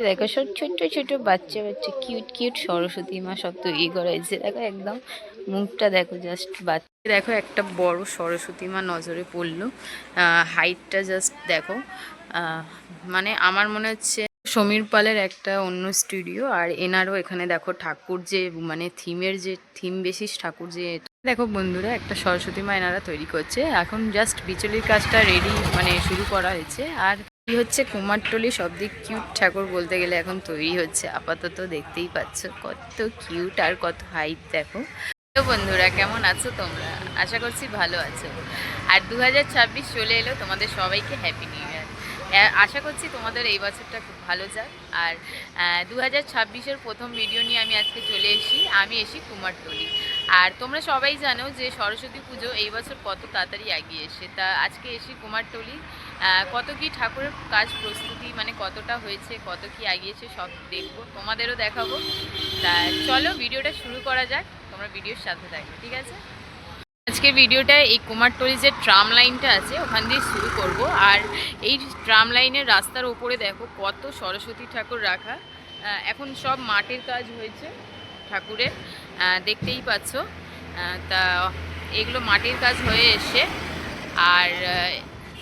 দেখো সব ছোট্ট ছোট্ট বাচ্চা বাচ্চা কিউট কিউট সরস্বতী মা সব তৈরি করা হয়েছে। দেখো একদম মুখটা দেখো, জাস্ট বাচ্চা। দেখো একটা বড় সরস্বতী মা নজরে পড়লো। হাইটটা জাস্ট দেখো। মানে আমার মনে হচ্ছে সমীর পালের একটা অন্য স্টুডিও, আর এনারও এখানে দেখো ঠাকুর যে মানে থিমের যে থিম বেসিস ঠাকুর যে। দেখো বন্ধুরা, একটা সরস্বতী মা এনারা তৈরি করছে এখন, জাস্ট বিচুলির কাজটা রেডি মানে শুরু করা হয়েছে। আর এই হচ্ছে কুমারটুলি, সব দিক কিউট ঠাকুর বলতে গেলে এখন তৈরি হচ্ছে আপাতত। দেখতেই পাচ্ছ কত কিউট আর কত হাইট দেখো। তো বন্ধুরা, কেমন আছো তোমরা? আশা করছি ভালো আছো। আর 2026 চলে এলো, তোমাদের সবাইকে হ্যাপি নিউ ইয়ার। আশা করছি তোমাদের এই বছরটা খুব ভালো যাক। আর 2026-এর প্রথম ভিডিও নিয়ে আমি আজকে চলে এসি কুমারটুলি। আর তোমরা সবাই জানো যে সরস্বতী পুজো এই বছর কত তাড়াতাড়ি এগিয়ে এসে, তা আজকে এসি কুমারটুলি। কত কি ঠাকুরের কাজ প্রস্তুতি মানে কতটা হয়েছে, কত কি এগিয়েছে সব দেখবো, তোমাদেরও দেখাবো। তা চলো ভিডিওটা শুরু করা যাক, তোমরা ভিডিওর সাথে থাকবে, ঠিক আছে? আজকে ভিডিওটা এই কুমারটুলি যে ট্রাম লাইনটা আছে ওখান দিয়ে শুরু করব। আর এই ট্রাম লাইনের রাস্তার ওপরে দেখো কত সরস্বতী ঠাকুর রাখা। এখন সব মাটির কাজ হয়েছে ঠাকুরের, দেখতেই পাচ্ছ। তা এগুলো মাটির কাজ হয়ে এসে। আর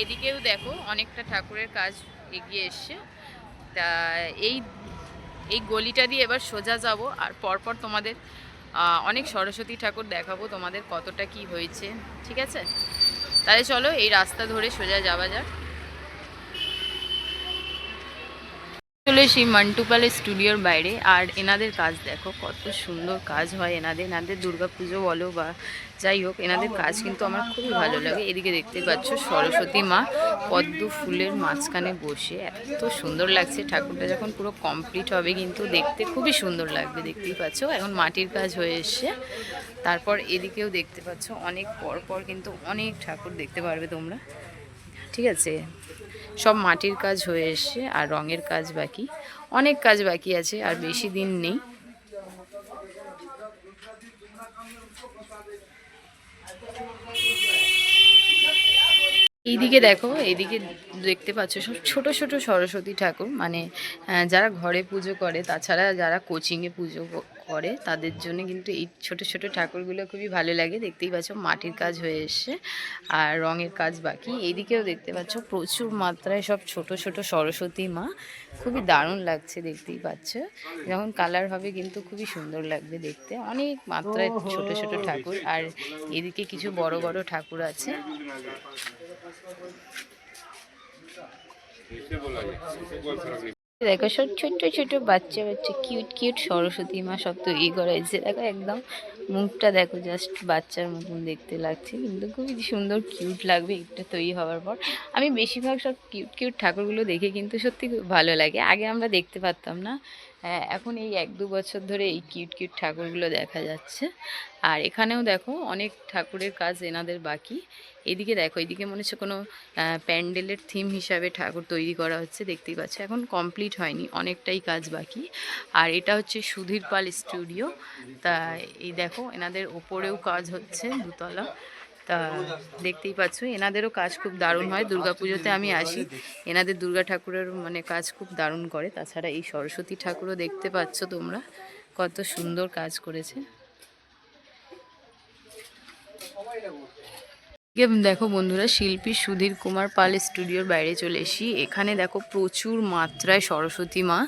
এদিকেও দেখো অনেকটা ঠাকুরের কাজ এগিয়ে এসছে। তা এই এই গলিটা দিয়ে এবার সোজা যাব, আর পরপর তোমাদের অনেক সরস্বতী ঠাকুর দেখাবো তোমাদের কতটা কি হয়েছে, ঠিক আছে? তাহলে চলো এই রাস্তা ধরে সোজা যাওয়া যাক। চলে এসি মান্টুপালের স্টুডিওর বাইরে। আর এনাদের কাজ দেখো কত সুন্দর কাজ হয় এনাদের দুর্গাপুজো বলো বা যাই হোক, এনাদের কাজ কিন্তু আমার খুবই ভালো লাগে। এদিকে দেখতে পাচ্ছ সরস্বতী মা পদ্ম ফুলের মাঝখানে বসে, এত সুন্দর লাগছে। ঠাকুরটা যখন পুরো কমপ্লিট হবে কিন্তু দেখতে খুবই সুন্দর লাগবে। দেখতেই পাচ্ছ এখন মাটির কাজ হয়ে এসছে। তারপর এদিকেও দেখতে পাচ্ছ অনেক পর কিন্তু অনেক ঠাকুর দেখতে পারবে তোমরা, ঠিক আছে? সব মাটির কাজ হয়ে এসছে আর রঙের কাজ বাকি, অনেক কাজ বাকি আছে, আর বেশি দিন নেই। এইদিকে দেখো, এইদিকে দেখতে পাচ্ছ সব ছোট ছোট সরস্বতী ঠাকুর, মানে যারা ঘরে পুজো করে, তাছাড়া যারা কোচিংয়ে পুজো করে তাদের জন্য কিন্তু এই ছোট ছোট ঠাকুরগুলো খুবই ভালো লাগে। দেখতেই পাচ্ছ মাটির কাজ হয়ে এসছে আর রঙের কাজ বাকি। এইদিকেও দেখতে পাচ্ছ প্রচুর মাত্রায় সব ছোট ছোট সরস্বতী মা, খুবই দারুণ লাগছে। দেখতেই পাচ্ছ যখন কালার হবে কিন্তু খুবই সুন্দর লাগবে দেখতে। অনেক মাত্রায় ছোট ছোট ঠাকুর, আর এদিকে কিছু বড় বড় ঠাকুর আছে। দেখো সব ছোট্ট ছোট্ট বাচ্চা বাচ্চা কিউট কিউট সরস্বতী মা সব তৈরি করা হয়েছে। দেখো একদম মুখটা দেখো, জাস্ট বাচ্চার মতন দেখতে লাগছে, কিন্তু খুবই সুন্দর কিউট লাগবে এটা তৈরি হওয়ার পর। আমি বেশিরভাগ সব কিউট কিউট ঠাকুরগুলো দেখে কিন্তু সত্যি খুব ভালো লাগে। আগে আমরা দেখতে পারতাম না, এখন এই 1-2 বছর ধরে এই কিউট কিউট ঠাকুরগুলো দেখা যাচ্ছে। আর এখানেও দেখো অনেক ঠাকুরের কাজ এনাদের বাকি। এদিকে দেখো, এদিকে মনে হচ্ছে কোনো প্যান্ডেলের থিম হিসাবে ঠাকুর তৈরি করা হচ্ছে। দেখতেই পাচ্ছ এখন কমপ্লিট হয়নি, অনেকটাই কাজ বাকি। আর এটা হচ্ছে সুধীর পাল স্টুডিও। তা এই দেখো এনাদের ওপরেও কাজ হচ্ছে, দুতলা। তা দেখতেই পাচ্ছ এনাদেরও কাজ খুব দারুণ হয়। দুর্গাপুজোতে আমি আসি, এনাদের দুর্গা ঠাকুরের মানে কাজ খুব দারুণ করে। তাছাড়া এই সরস্বতী ঠাকুরও দেখতে পাচ্ছ তোমরা কত সুন্দর কাজ করেছে। দেখো বন্ধুরা, শিল্পী সুধীর কুমার পাল স্টুডিওর বাইরে চলে এসি। এখানে দেখো প্রচুর মাত্রায় সরস্বতী মা,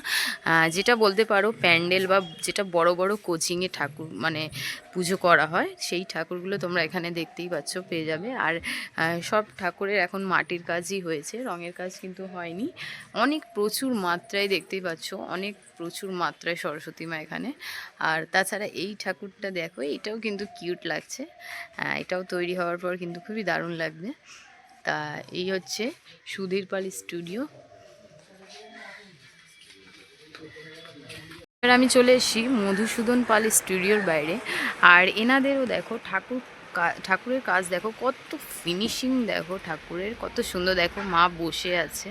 যেটা বলতে পারো প্যান্ডেল বা যেটা বড় বড় কোচিংয়ে ঠাকুর মানে পুজো করা হয়, সেই ঠাকুরগুলো তোমরা এখানে দেখতেই পাচ্ছ, পেয়ে যাবে। আর সব ঠাকুরের এখন মাটির কাজই হয়েছে, রঙের কাজ কিন্তু হয়নি। অনেক প্রচুর মাত্রায় দেখতেই পাচ্ছ, অনেক প্রচুর মাত্রায় সরস্বতী মা এখানে। আর তাছাড়া এই ঠাকুরটা দেখো, এটাও কিন্তু কিউট লাগছে। এটাও তৈরি হওয়ার পর কিন্তু খুবই দারুণ লাগবে। তা এই হচ্ছে সুধীর পাল স্টুডিও। এবার আমি চলে এসেছি মধুসূদন পাল স্টুডিওর বাইরে। আর এনাদেরও দেখো ঠাকুর ঠাকুরের কাজ দেখো কত ফিনিশিং, দেখো ঠাকুরের কত সুন্দর, দেখো মা বসে আছে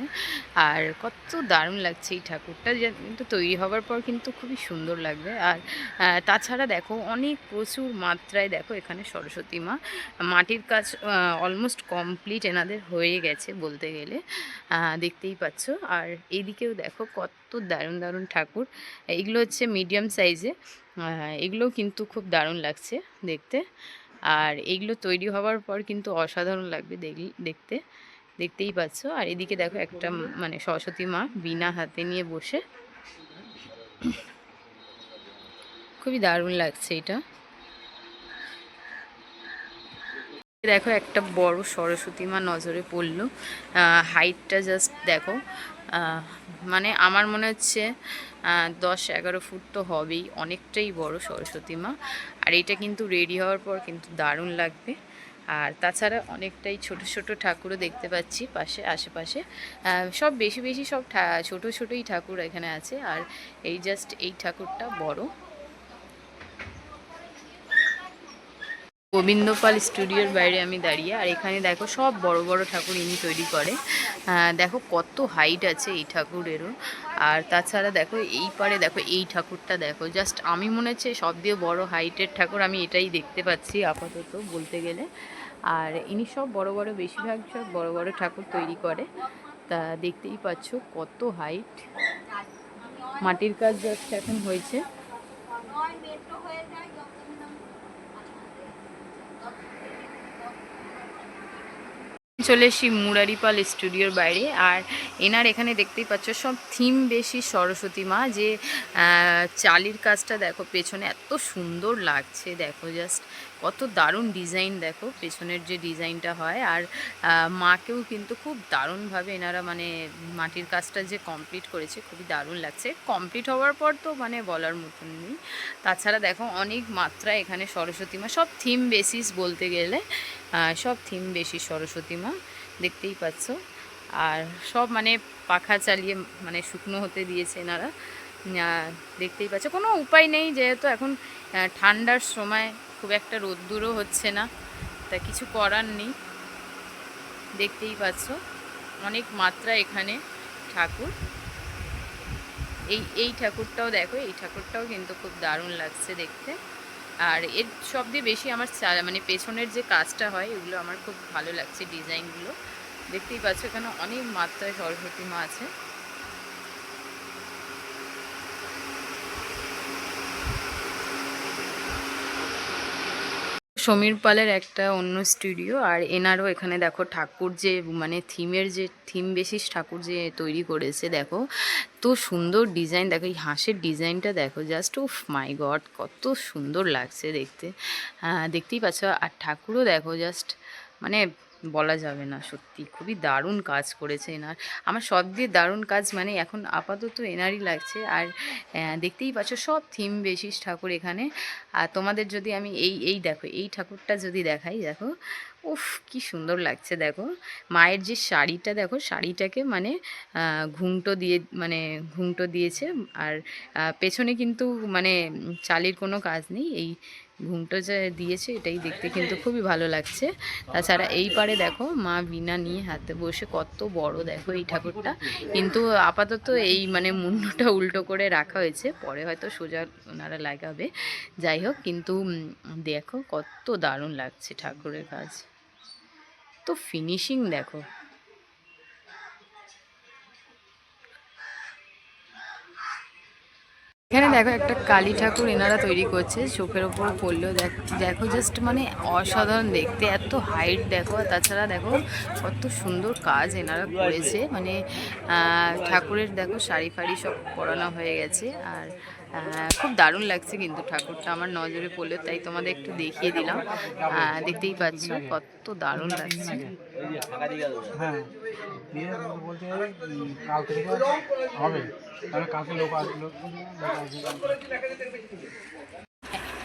আর কত দারুণ লাগছে এই ঠাকুরটা। কিন্তু তৈরি হবার পর কিন্তু খুবই সুন্দর লাগবে। আর তাছাড়া দেখো অনেক প্রচুর মাত্রায় দেখো এখানে সরস্বতী মা, মাটির কাজ অলমোস্ট কমপ্লিট এনাদের হয়ে গেছে বলতে গেলে, দেখতেই পাচ্ছ। আর এইদিকেও দেখো কত দারুণ দারুণ ঠাকুর, এগুলো হচ্ছে মিডিয়াম সাইজে, এগুলোও কিন্তু খুব দারুণ লাগছে দেখতে। আর এগুলো তৈরি হওয়ার পর কিন্তু অসাধারণ লাগবে দেখতে, দেখতেই পাচ্ছ। আর এদিকে দেখো একটা মানে সরস্বতী মা বীণা হাতে নিয়ে বসে, খুবই দারুণ লাগছে এটা। দেখো একটা বড় সরস্বতী মা নজরে পড়লো, হাইটটা জাস্ট দেখো, মানে আমার মনে হচ্ছে 10-11 ফুট তো হবেই, অনেকটাই বড় সরস্বতী মা। আর এটা কিন্তু রেডি হওয়ার পর কিন্তু দারুণ লাগবে। আর তাছাড়া অনেকটাই ছোট ছোট ঠাকুরও দেখতে পাচ্ছি পাশে আশেপাশে, সব বেশি বেশি সব ছোট ছোটই ঠাকুর এখানে আছে। আর এই জাস্ট এই ঠাকুরটা বড়। গোবিন্দপাল স্টুডিওর বাইরে আমি দাঁড়িয়ে, আর এখানে দেখো সব বড় বড় ঠাকুর ইনি তৈরি করে। দেখো কত হাইট আছে এই ঠাকুরেরও। আর তাছাড়া দেখো এই পারে দেখো এই ঠাকুরটা দেখো, জাস্ট আমি মনে হচ্ছে সব দিয়ে বড় হাইটের ঠাকুর আমি এটাই দেখতে পাচ্ছি আপাতত বলতে গেলে। আর ইনি সব বড় বড়, বেশিরভাগ সব বড় বড় ঠাকুর তৈরি করে। তা দেখতেই পাচ্ছ কত হাইট, মাটির কাজ জাস্ট এখন হয়েছে। চলে এসেছি মুরারিপাল স্টুডিওর বাইরে। আর এনার এখানে দেখতেই পাচ্ছ সব থিম বেশি সরস্বতী মা, যে চালির কাজটা দেখো পেছনে এত সুন্দর লাগছে, দেখো জাস্ট কত দারুণ ডিজাইন, দেখো পেছনের যে ডিজাইনটা হয়। আর মাকেও কিন্তু খুব দারুণভাবে এনারা মানে মাটির কাজটা যে কমপ্লিট করেছে খুবই দারুণ লাগছে। কমপ্লিট হওয়ার পর তো মানে বলার মতন নেই। তাছাড়া দেখো অনেক মাত্রায় এখানে সরস্বতী মা, সব থিম বেসিস বলতে গেলে, সব থিম বেশি সরস্বতী মা দেখতেই পাচ্ছ। আর সব মানে পাখা চালিয়ে মানে শুকনো হতে দিয়েছে এনারা, দেখতেই পাচ্ছ। কোনো উপায় নেই যেহেতু এখন ঠান্ডার সময়, খুব একটা রোদ্দুরও হচ্ছে না, তা কিছু করার নেই। দেখতেই পাচ্ছ অনেক মাত্রা এখানে ঠাকুর। এই ঠাকুরটাও দেখো, এই ঠাকুরটাও কিন্তু খুব দারুণ লাগছে দেখতে। আর এর সব দিয়ে বেশি আমার মানে পেছনের যে কাজটা হয় এগুলো আমার খুব ভালো লাগছে, ডিজাইনগুলো দেখতেই পাচ্ছ। এখানে অনেক মাত্রায় সরস্বতী মা আছে। সমীর পালের একটা অন্য স্টুডিও। আর এনারও এখানে দেখো ঠাকুর যে মানে থিমের যে থিম বেসিস ঠাকুর যে তৈরি করেছে, দেখো তো সুন্দর ডিজাইন, দেখো এই হাঁসের ডিজাইনটা দেখো জাস্ট, উফ মাই গড কত সুন্দর লাগছে দেখতে, দেখতেই পাচ্ছ। আর ঠাকুরও দেখো জাস্ট মানে বলা যাবে না, সত্যি খুবই দারুণ কাজ করেছে এনার। আমার সব দিয়ে দারুণ কাজ মানে এখন আপাতত এনারই লাগছে। আর দেখতেই পাচ্ছ সব থিম বেসিস ঠাকুর এখানে। আর তোমাদের যদি আমি এই দেখো এই ঠাকুরটা যদি দেখাই, দেখো উফ কি সুন্দর লাগছে, দেখো মায়ের যে শাড়িটা, দেখো শাড়িটাকে মানে ঘুংটো দিয়ে মানে ঘুংটো দিয়েছে। আর পেছনে কিন্তু মানে চালির কোনো কাজ নেই, এই ঘুংটো যে দিয়েছে এটাই দেখতে কিন্তু খুবই ভালো লাগছে। তাছাড়া এই পারে দেখো মা বীণা নিয়ে হাতে বসে, কত বড় দেখো এই ঠাকুরটা। কিন্তু আপাতত এই মানে মুন্ডটা উল্টো করে রাখা হয়েছে, পরে হয়তো সোজা ওনারা লাগাবে। যাই হোক, কিন্তু দেখো কত দারুণ লাগছে ঠাকুরের কাজ, তো ফিনিশিং দেখো। এখানে দেখো একটা কালী ঠাকুর এনারা তৈরি করছে, চোখের ওপর পড়লেও দেখো জাস্ট মানে অসাধারণ দেখতে, এত হাইট দেখো। তাছাড়া দেখো কত সুন্দর কাজ এনারা করেছে, মানে ঠাকুরের দেখো শাড়ি ফাড়ি সব পরানো হয়ে গেছে। আর খুব দারুণ লাগছে কিন্তু ঠাকুরটা আমার নজরে পড়লো, তাই তোমাদের একটু দেখিয়ে দিলাম। দেখতেই পাচ্ছ কত দারুণ লাগছে। হ্যাঁ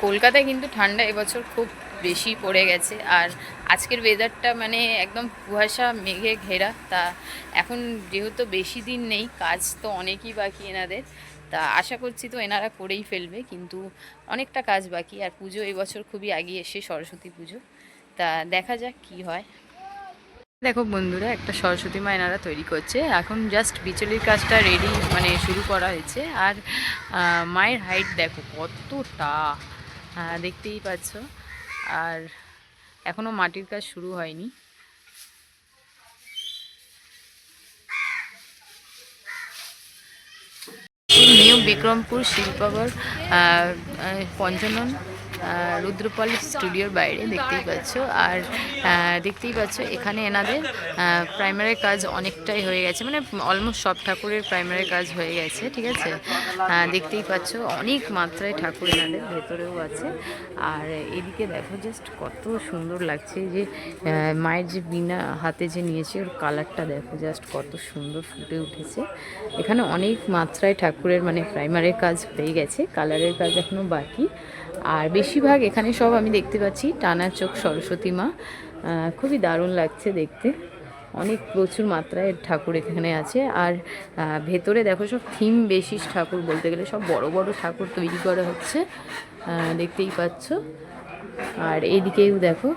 কলকাতায় কিন্তু ঠান্ডা এবছর খুব বেশি পড়ে গেছে। আর আজকের ওয়েদারটা মানে একদম কুয়াশা মেঘে ঘেরা। তা এখন যেহেতু বেশি দিন নেই, কাজ তো অনেকই বাকি এনাদের, তা আশা করছি তো এনারা করেই ফেলবে, কিন্তু অনেকটা কাজ বাকি। আর পুজো এবছর খুবই এগিয়ে এসে, সরস্বতী পুজো। তা দেখা যাক কি হয়। দেখো বন্ধুরা, একটা সরস্বতী মা এনারা তৈরি করছে, এখন জাস্ট বিচুলির কাজটা রেডি মানে শুরু করা হয়েছে। আর মায়ের হাইট দেখো কতটা, দেখতেই পাচ্ছ। আর এখনও মাটির কাজ শুরু হয়নি। নিউ বিক্রমপুর শিল্পাগর পঞ্চানন রুদ্রপাল স্টুডিওর বাইরে দেখতেই পাচ্ছ। আর দেখতেই পাচ্ছ এখানে এনাদের প্রাইমারি কাজ অনেকটাই হয়ে গেছে, মানে অলমোস্ট সব ঠাকুরের প্রাইমারি কাজ হয়ে গেছে, ঠিক আছে। দেখতেই পাচ্ছ অনেক মাত্রায় ঠাকুর এনাদের ভেতরেও আছে। আর এদিকে দেখো জাস্ট কত সুন্দর লাগছে, যে মায়ের যে বিনা হাতে যে নিয়েছে ওর কালারটা দেখো জাস্ট কত সুন্দর ফুটে উঠেছে। এখানে অনেক মাত্রায় ঠাকুরের মানে প্রাইমারের কাজ হয়ে গেছে, কালারের কাজ এখনও বাকি। আর বেশিরভাগ এখানে সব আমি দেখতে পাচ্ছি টানা চোখ সরস্বতী মা, খুবই দারুণ লাগছে দেখতে। অনেক প্রচুর মাত্রায় ঠাকুর এখানে আছে। আর ভেতরে দেখো সব থিম বেশিস ঠাকুর, বলতে গেলে সব বড় বড় ঠাকুর তৈরি করা হচ্ছে, দেখতেই পাচ্ছ। আর এইদিকেও দেখো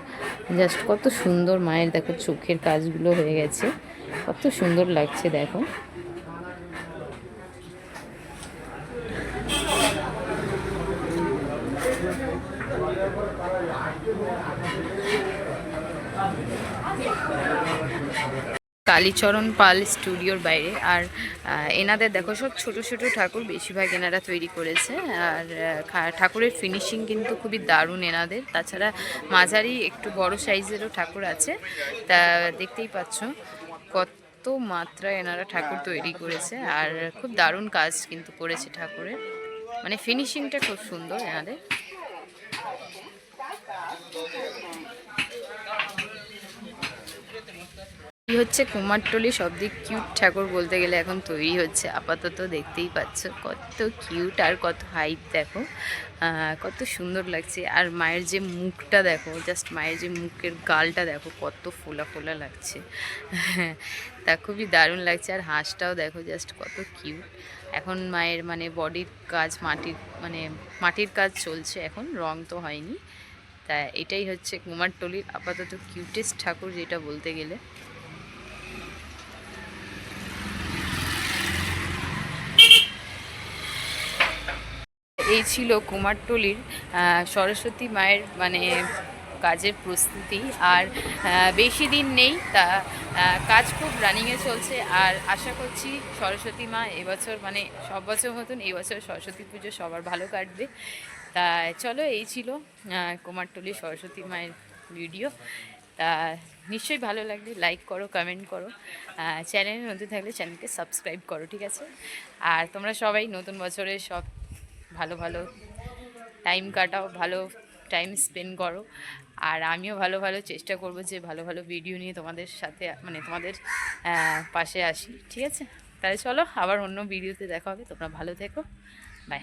জাস্ট কত সুন্দর মায়ের দেখো চোখের কাজগুলো হয়ে গেছে, কত সুন্দর লাগছে দেখো। কালীচরণ পাল স্টুডিওর বাইরে। আর এনাদের দেখো সব ছোট ছোট ঠাকুর বেশিরভাগ এনারা তৈরি করেছে। আর ঠাকুরের ফিনিশিং কিন্তু খুবই দারুণ এনাদের। তাছাড়া মাঝারি একটু বড় সাইজেরও ঠাকুর আছে। তা দেখতেই পাচ্ছ কত মাত্রায় এনারা ঠাকুর তৈরি করেছে। আর খুব দারুণ কাজ কিন্তু করেছে ঠাকুরের, মানে ফিনিশিংটা খুব সুন্দর এনাদের। হচ্ছে কুমারটুলি সবদিক কিউট ঠাকুর বলতে গেলে এখন তৈরি হচ্ছে আপাতত, দেখতেই পাচ্ছ কত কিউট আর কত হাইট দেখো, কত সুন্দর লাগছে। আর মায়ের যে মুখটা দেখো, জাস্ট মায়ের যে মুখের গালটা দেখো কত ফোলা ফোলা লাগছে, তা খুবই দারুণ লাগছে। আর হাঁসটাও দেখো জাস্ট কত কিউট। এখন মায়ের মানে বডির কাজ মাটির কাজ চলছে, এখন রং তো হয়নি। তা এটাই হচ্ছে কুমারটুলির আপাতত কিউটেস্ট ঠাকুর যেটা বলতে গেলে। এই ছিল কুমারটুলির সরস্বতী মায়ের মানে কাজের প্রস্তুতি। আর বেশি দিন নেই, তা কাজ খুব রানিংয়ে চলছে। আর আশা করছি সরস্বতী মা এবছর মানে সব বছর মতন এই বছর সরস্বতী পুজো সবার ভালো কাটবে। তা চলো, এই ছিল কুমারটুলি সরস্বতী মায়ের ভিডিও। তা নিশ্চয়ই ভালো লাগলে লাইক করো, কমেন্ট করো, চ্যানেলে নতুন থাকলে চ্যানেলকে সাবস্ক্রাইব করো, ঠিক আছে। আর তোমরা সবাই নতুন বছরে সব ভালো ভালো টাইম কাটাও, ভালো টাইম স্পেন্ড করো। আর আমিও ভালো ভালো চেষ্টা করব যে ভালো ভালো ভিডিও নিয়ে তোমাদের সাথে মানে তোমাদের পাশে আসি, ঠিক আছে। তাহলে চলো, আবার অন্য ভিডিওতে দেখা হবে। তোমরা ভালো থেকো, বাই।